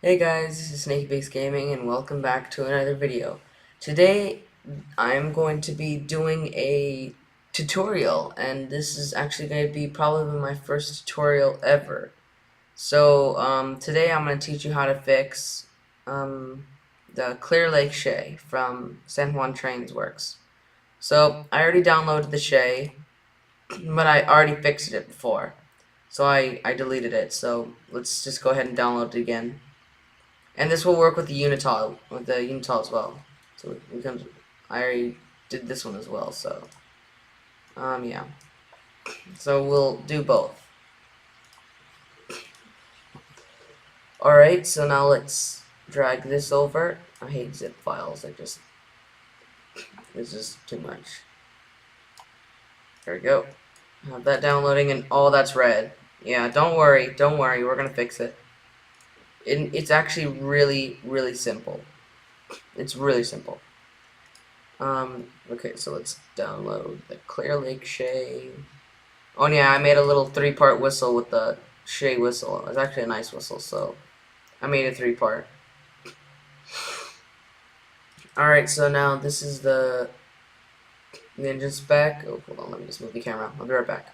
Hey guys, this is Snake Gaming and welcome back to another video. Today I'm going to be doing a tutorial, and this is actually going to be probably my first tutorial ever. Today I'm going to teach you how to fix the Clear Lake Shay from San Juan Trains Works. So I already downloaded the Shay, but I already fixed it before. So I deleted it, so let's just go ahead and download it again. And this will work with the Unitol as well. So we can, I already did this one as well, so yeah. So we'll do both. Alright, so now let's drag this over. I hate zip files, it's just too much. There we go. Have that downloading, and oh, that's red. Yeah, don't worry, we're gonna fix it. It's actually really simple. It's really simple. Okay, so let's download the Clear Lake Shay. Oh yeah, I made a little 3-part whistle with the Shay whistle. It's actually a nice whistle, so I made a 3-part. Alright, so now this is the engine spec. Oh, hold on, let me just move the camera. I'll be right back.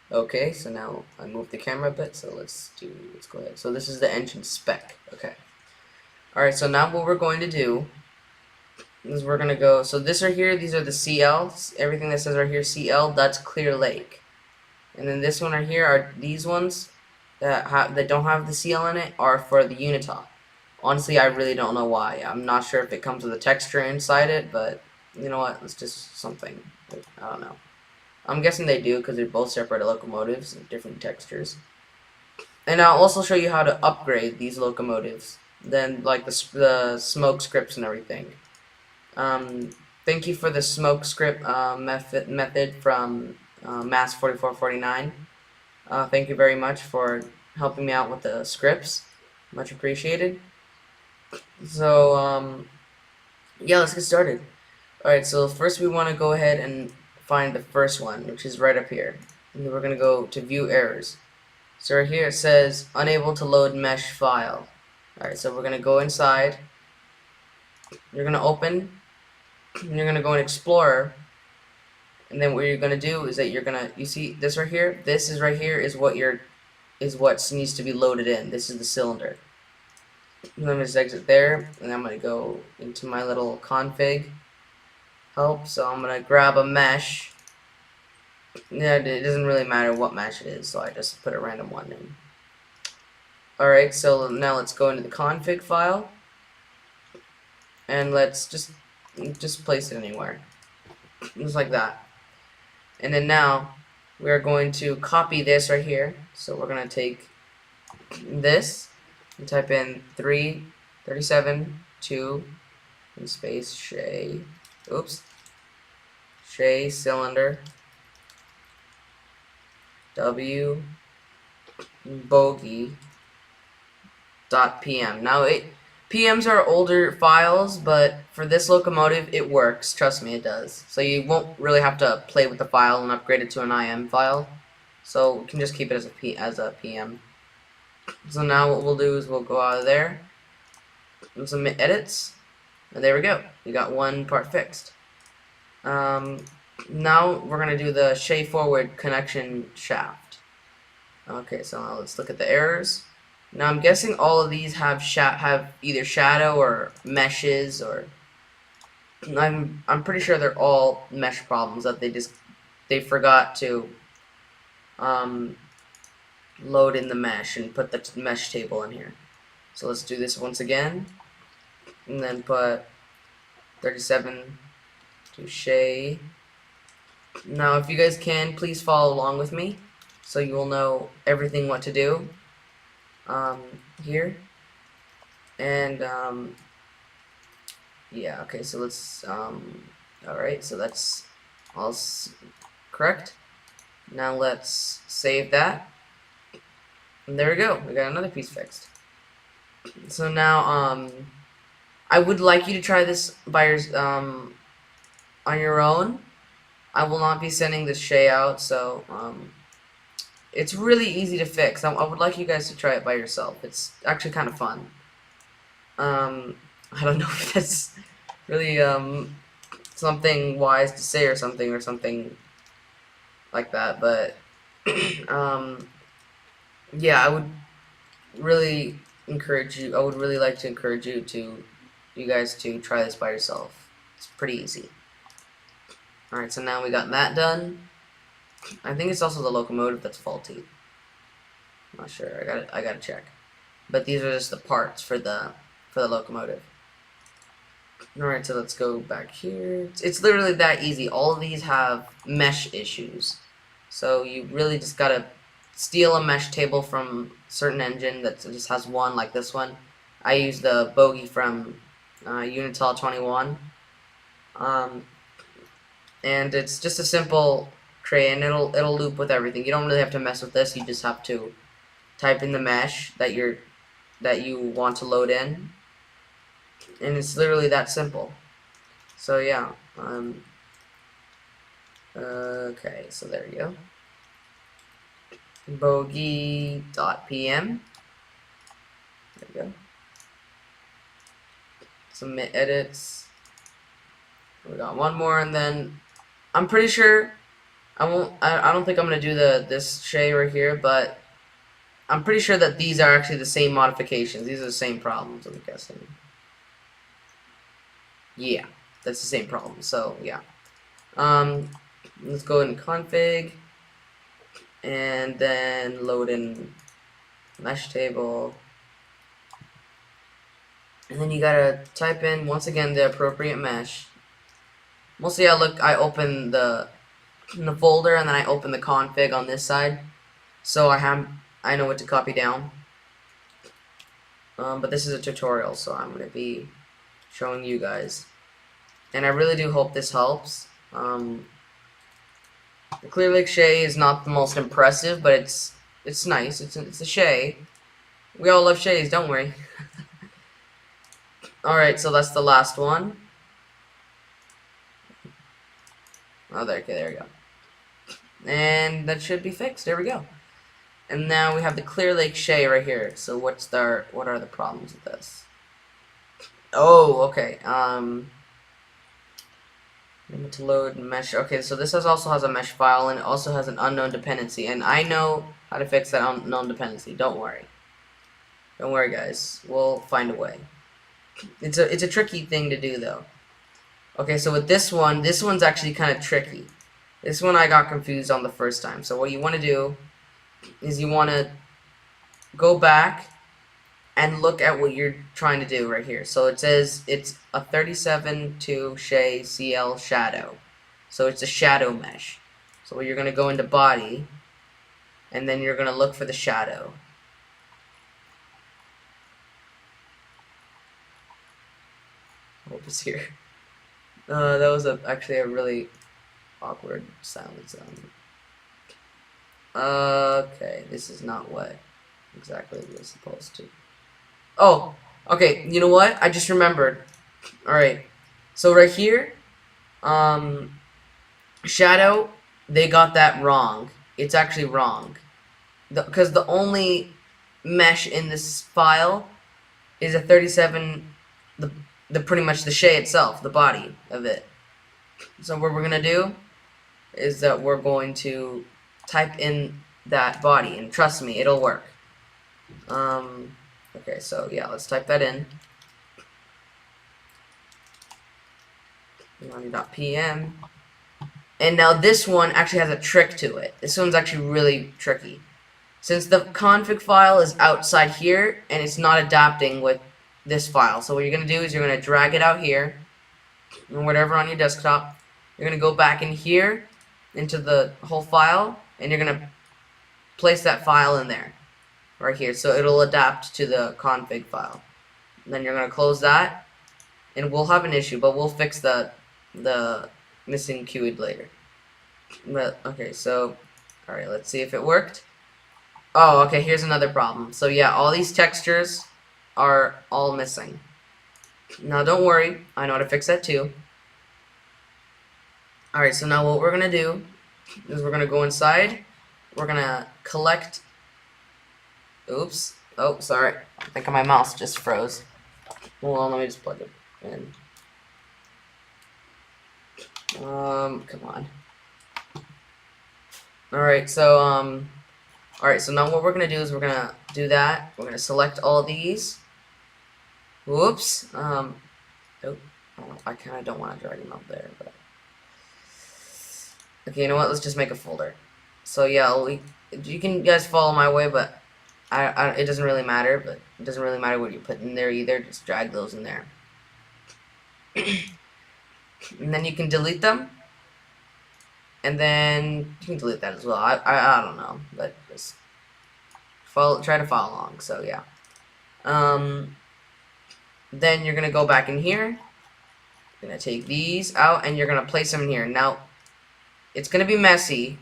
Okay, so now I moved the camera a bit, so let's go ahead. So this is the engine spec. Okay. Alright, so now what we're going to do is we're going to go, so this right here, these are the CLs. Everything that says right here CL, that's Clear Lake. And then this one right here are these ones that don't have the CL in it are for the Unitol. Honestly, I really don't know why. I'm not sure if it comes with a texture inside it, but you know what? It's just something. I don't know. I'm guessing they do because they're both separate locomotives and different textures. And I'll also show you how to upgrade these locomotives. Then like the smoke scripts and everything. Thank you for the smoke script method from Mass 4449. Thank you very much for helping me out with the scripts. Much appreciated. So, yeah, let's get started. Alright, so first we want to go ahead and find the first one, which is right up here. And then we're going to go to View Errors. So right here it says, Unable to load mesh file. Alright, so we're going to go inside. You're going to open. And you're going to go in Explorer. And then what you're going to do is that you see this right here? This is right here is what needs to be loaded in. This is the cylinder. Let me just exit there, and I'm going to go into my little config help. So I'm going to grab a mesh. Yeah, it doesn't really matter what mesh it is, so I just put a random one in. Alright, so now let's go into the config file, and let's just place it anywhere. Just like that. And then now we're going to copy this right here. So we're going to take this and type in 337 2 and space Shay. Oops. Shay cylinder W bogey .pm. Now PMs are older files, but for this locomotive it works. Trust me, it does. So you won't really have to play with the file and upgrade it to an IM file. So we can just keep it as a PM. So now what we'll do is we'll go out of there and submit edits, and there we go. We got one part fixed. Now we're gonna do the Shay forward connection shaft. Okay, so now let's look at the errors. Now I'm guessing all of these have either shadow or meshes, or I'm pretty sure they're all mesh problems that they forgot to load in the mesh and put the mesh table in here. So let's do this once again, and then put 37 to Shay. Now if you guys can, please follow along with me so you will know everything what to do here. And yeah, okay, so let's alright, so that's all correct. Now let's save that, and there we go, we got another piece fixed. So now I would like you to try this on your own. I will not be sending this Shay out, so It's really easy to fix. I would like you guys to try it by yourself. It's actually kind of fun. I don't know if that's really something wise to say or something like that, but um, yeah, I would really encourage you. I would really like to encourage you guys to try this by yourself. It's pretty easy. All right, so now we got that done. I think it's also the locomotive that's faulty. I'm not sure. I gotta check. But these are just the parts for the locomotive. Alright, so let's go back here. It's literally that easy. All of these have mesh issues. So you really just gotta steal a mesh table from certain engine that just has one, like this one. I use the bogey from Unital 21. And it's just a simple tray, and it'll loop with everything. You don't really have to mess with this. You just have to type in the mesh that you want to load in, and it's literally that simple. So yeah, okay, so there you go. Bogey.pm. There we go. Submit edits. We got one more, and then I'm pretty sure I don't think I'm gonna do this Shay right here, but I'm pretty sure that these are actually the same modifications. These are the same problems, I'm guessing. Yeah, that's the same problem. So yeah. Let's go in config and then load in mesh table. And then you gotta type in once again the appropriate mesh. Mostly I open the folder, and then I open the config on this side, so I know what to copy down. But this is a tutorial, so I'm gonna be showing you guys, and I really do hope this helps. The Clear Lake Shay is not the most impressive, but it's nice. It's a Shay. We all love Shays, don't worry. Alright, so that's the last one. Oh, okay, there we go. And that should be fixed. There we go. And now we have the Clear Lake Shay right here. So what are the problems with this? Oh, okay. Limit to load mesh. Okay, so this also has a mesh file, and it also has an unknown dependency. And I know how to fix that unknown dependency. Don't worry. Don't worry, guys. We'll find a way. It's a tricky thing to do, though. Okay, so with this one's actually kind of tricky. This one I got confused on the first time. So what you want to do is you want to go back and look at what you're trying to do right here. So it says it's a 37.2 Shay CL shadow. So it's a shadow mesh. So you're going to go into body, and then you're going to look for the shadow. Hope it's here. That was actually a really awkward sound. Okay, this is not what exactly we're supposed to. Oh, okay, you know what? I just remembered. Alright, so right here, shadow, they got that wrong. It's actually wrong. Because the only mesh in this file is a 37, pretty much the Shay itself, the body of it. So what we're gonna do is that we're going to type in that body, and trust me, it'll work. Okay, so yeah, let's type that in. .pm. And now this one actually has a trick to it. This one's actually really tricky. Since the config file is outside here, and it's not adapting with this file. So what you're going to do is you're going to drag it out here, and whatever on your desktop. You're going to go back in here, into the whole file, and you're going to place that file in there. Right here. So it'll adapt to the config file. And then you're going to close that, and we'll have an issue, but we'll fix the missing queued later. But, okay, so, alright, let's see if it worked. Oh, okay, here's another problem. So yeah, all these textures are all missing. Now don't worry, I know how to fix that too. Alright, so now what we're going to do is we're going to go inside, we're gonna collect. Oops. Oh, sorry. I think my mouse just froze. Hold on, let me just plug it in. Come on. Alright, so, alright, so now what we're gonna do is we're gonna do that. We're gonna select all these. Whoops. Oh, I kinda don't want to drag them up there, but. Okay, you know what? Let's just make a folder. So, yeah, you can guys follow my way, but it doesn't really matter, but it doesn't really matter what you put in there either. Just drag those in there. And then you can delete them. And then you can delete that as well. I don't know, but just try to follow along. So yeah. Then you're gonna go back in here. You're gonna take these out and you're gonna place them in here. Now, it's gonna be messy.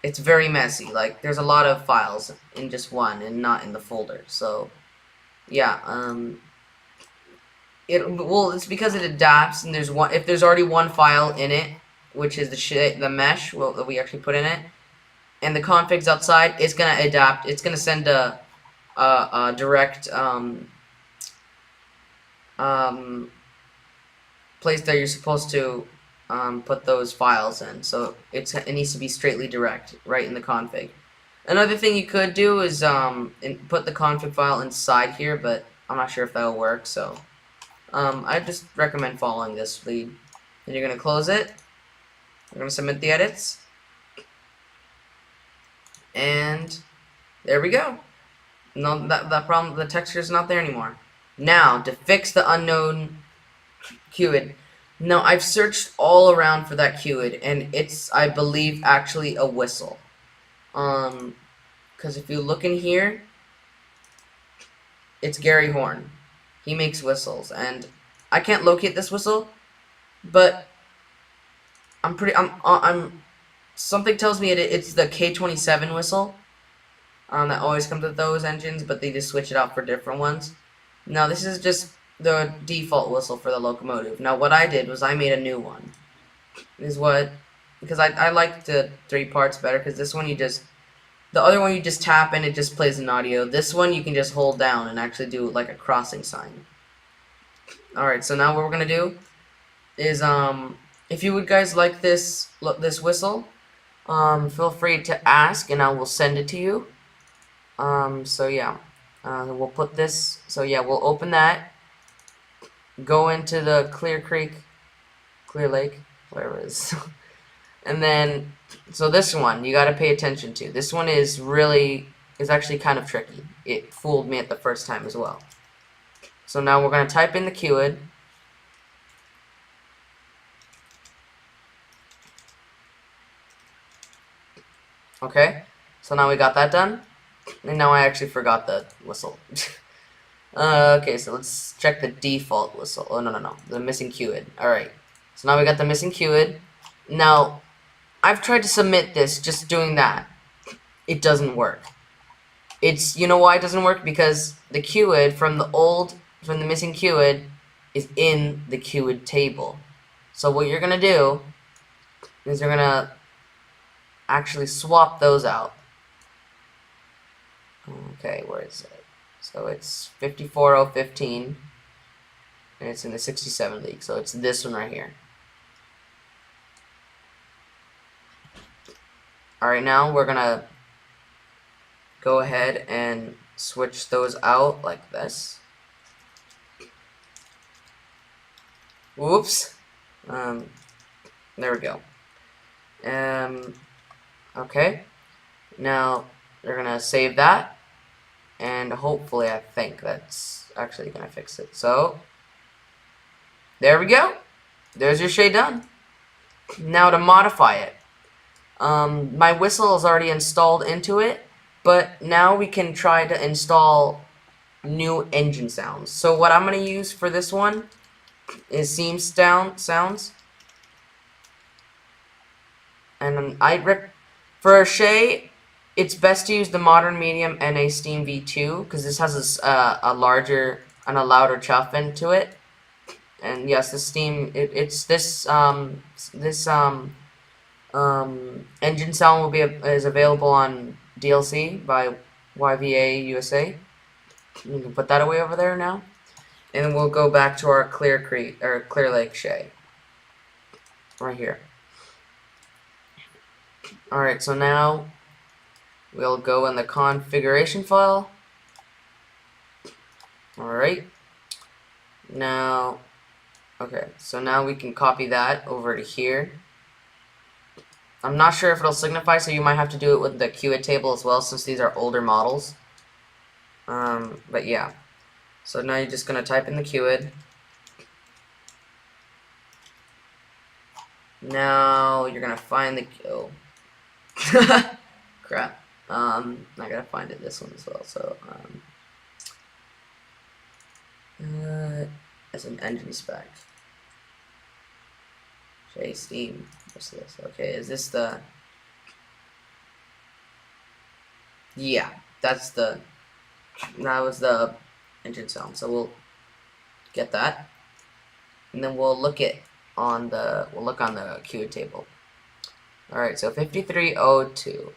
It's very messy. Like there's a lot of files in just one and not in the folder. So yeah. It's because it adapts and if there's already one file in it, which is the mesh that we actually put in it, and the config's outside, it's gonna adapt. It's gonna send a direct place that you're supposed to put those files in. So it needs to be straightly direct, right in the config. Another thing you could do is put the config file inside here, but I'm not sure if that'll work. So I just recommend following this lead. Then you're gonna close it. We're going to submit the edits. And there we go. No, that problem, the texture is not there anymore. Now, to fix the unknown QID. Now, I've searched all around for that QID, and it's, I believe, actually a whistle. Because if you look in here, it's Gary Horn. He makes whistles, and I can't locate this whistle, but something tells me it's the K27 whistle. That always comes with those engines, but they just switch it out for different ones. Now this is just the default whistle for the locomotive. Now what I did was I made a new one. Because I like the 3 parts better, because this one the other one you just tap and it just plays an audio. This one you can just hold down and actually do like a crossing sign. Alright, so now what we're gonna do is if you would guys like this whistle, feel free to ask and I will send it to you. So yeah, we'll put this. So yeah, we'll open that. Go into the Clear Lake, whatever it is, and then so this one you got to pay attention to. This one is actually kind of tricky. It fooled me at the first time as well. So now we're gonna type in the QID. Okay, so now we got that done, and now I actually forgot the whistle. Okay, so let's check the default whistle. Oh, no, the missing QID. Alright, so now we got the missing QID. Now, I've tried to submit this just doing that. It doesn't work. You know why it doesn't work? Because the QID from the missing QID is in the QID table. So what you're gonna do is you're gonna actually swap those out. Okay, where is it? So it's 54015 and it's in the 67 league, so it's this one right here. Alright, now we're gonna go ahead and switch those out like this. Whoops. There we go. Okay, now we're gonna save that, and hopefully I think that's actually gonna fix it. So there we go. There's your Shay done. Now to modify it, my whistle is already installed into it, but now we can try to install new engine sounds. So what I'm gonna use for this one is Seam sounds, and for Shay, it's best to use the Modern Medium NA Steam V2 because this has a larger and a louder chuff into it. And yes, the Steam it's this engine sound is available on DLC by YVA USA. You can put that away over there now, and we'll go back to our Clear Lake Shay right here. All right, so now we'll go in the configuration file. All right. Now, okay, so now we can copy that over to here. I'm not sure if it'll signify, so you might have to do it with the QID table as well, since these are older models. But yeah. So now you're just gonna type in the QID. Now you're gonna find the crap. I gotta find it this one as well. So as an engine spec. Shay Steam. What's this? Okay, is this the? Yeah, that was the engine sound. So we'll get that, and then we'll look on the QID table. All right, so 5302,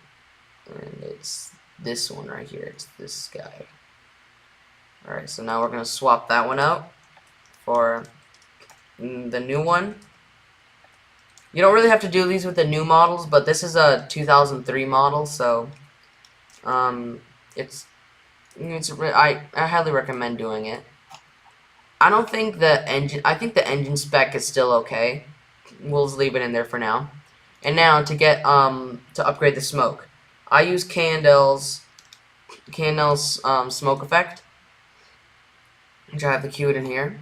and it's this one right here. It's this guy. All right, so now we're gonna swap that one out for the new one. You don't really have to do these with the new models, but this is a 2003 model, so I highly recommend doing it. I think the engine spec is still okay. We'll just leave it in there for now. And now to get to upgrade the smoke, I use K&L's smoke effect, which I have the QID in here.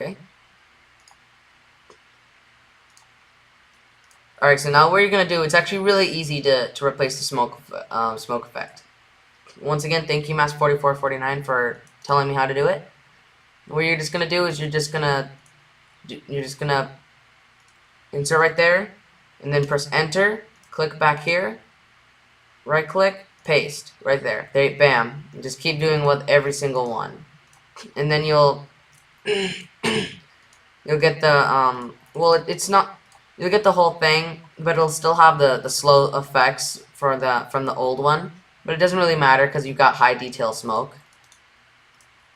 Okay. Alright, so now what you're going to do, it's actually really easy to replace the smoke effect. Once again, thank you Mass4449 for telling me how to do it. What you're just going to do is you're just going to insert right there, and then press enter, click back here, right click, paste, right there. Bam. And just keep doing with every single one. And then you'll get the you'll get the whole thing, but it'll still have the slow effects from the old one. But it doesn't really matter because you've got high detail smoke.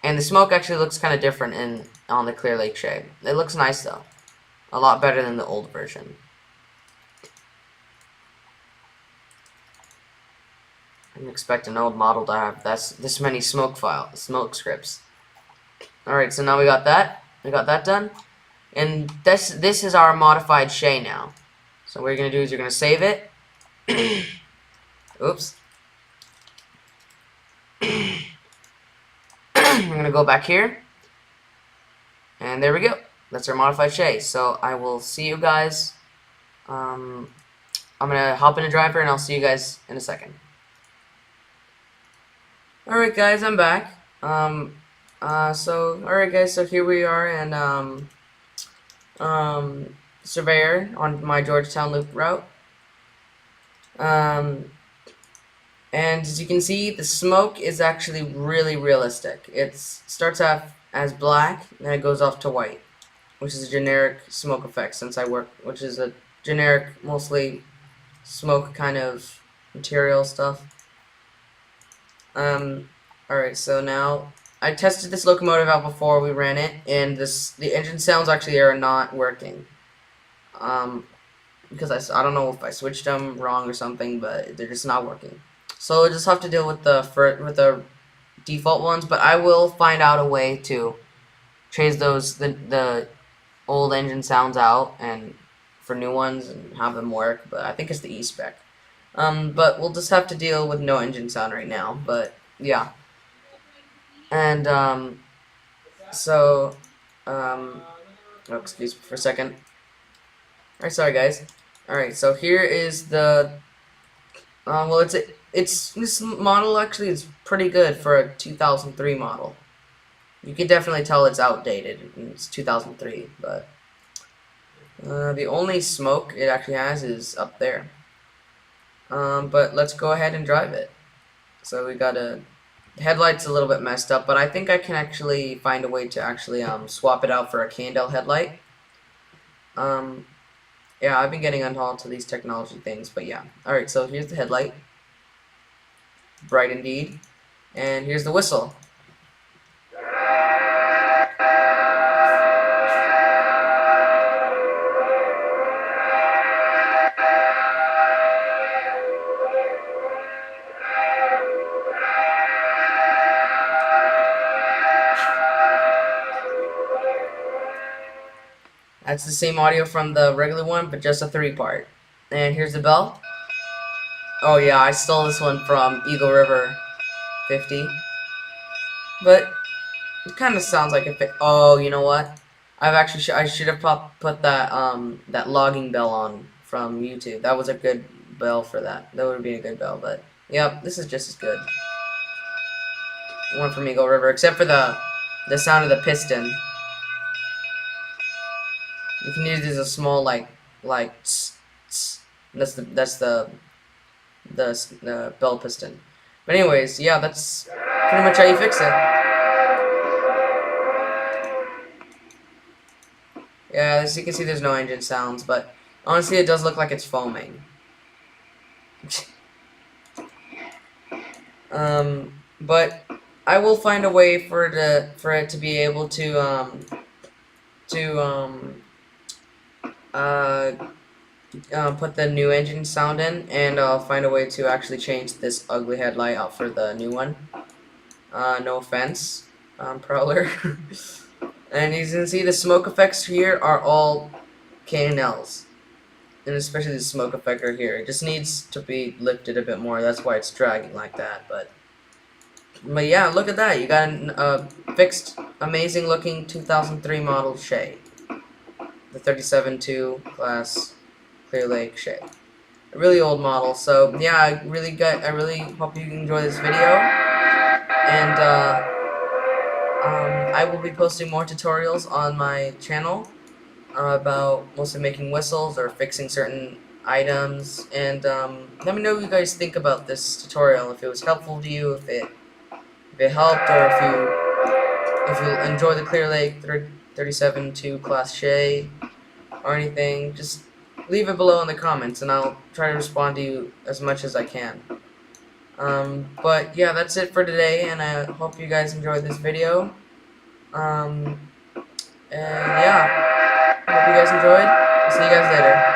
And the smoke actually looks kind of different on the Clear Lake Shay. It looks nice though. A lot better than the old version. I didn't expect an old model to have this many smoke scripts. Alright, so now we got that. We got that done. And this is our modified Shay now. So what you're going to do is you're going to save it. Oops. I'm going to go back here. And there we go. That's our modified Shay. So I will see you guys. I'm going to hop in a driver and I'll see you guys in a second. Alright guys, I'm back. Alright guys, so here we are in Surveyor on my Georgetown loop route. And as you can see, the smoke is actually really realistic. It starts off as black, and then it goes off to white, which is a generic smoke effect which is a generic, mostly smoke kind of material stuff. Alright, so now I tested this locomotive out before we ran it, and the engine sounds actually are not working. Because I don't know if I switched them wrong or something, but they're just not working. So we'll just have to deal with the default ones, but I will find out a way to change the old engine sounds out and for new ones and have them work. But I think it's the E-spec. But we'll just have to deal with no engine sound right now. But yeah. And oh, excuse me for a second. Alright, sorry guys. Alright, so here is the well, this model actually is pretty good for a 2003 model. You can definitely tell it's outdated. It's 2003, but the only smoke it actually has is up there. But let's go ahead and drive it. So we got the headlight's a little bit messed up, but I think I can actually find a way to actually swap it out for a K&L headlight. Yeah, I've been getting onto these technology things, but yeah. Alright, so here's the headlight. Bright indeed. And here's the whistle. That's the same audio from the regular one, but just a 3-part. And here's the bell. Oh yeah, I stole this one from Eagle River 50. But it kind of sounds like a oh, you know what? I should have put that that logging bell on from YouTube. That was a good bell for that. That would be a good bell, but yep, this is just as good. One from Eagle River, except for the sound of the piston. You can use these as a small like tss, tss. That's the bell piston. But anyways, yeah, that's pretty much how you fix it. Yeah, as you can see, there's no engine sounds, but honestly, it does look like it's foaming. But I will find a way for it to be able to uh, put the new engine sound in, and I'll find a way to actually change this ugly headlight out for the new one. No offense, Prowler. And you can see the smoke effects here are all K&Ls. And especially the smoke effector here. It just needs to be lifted a bit more. That's why it's dragging like that. But yeah, look at that. You got a fixed, amazing looking 2003 model Shay. The 37-2 class Clear Lake Shay. A really old model. So yeah, I really hope you enjoy this video. And I will be posting more tutorials on my channel about mostly making whistles or fixing certain items. And let me know what you guys think about this tutorial. If it was helpful to you, if it helped, or if you enjoy the Clear Lake 37-2 Class Shay or anything, just leave it below in the comments, and I'll try to respond to you as much as I can. But yeah, that's it for today, and I hope you guys enjoyed this video. And yeah, hope you guys enjoyed. I'll see you guys later.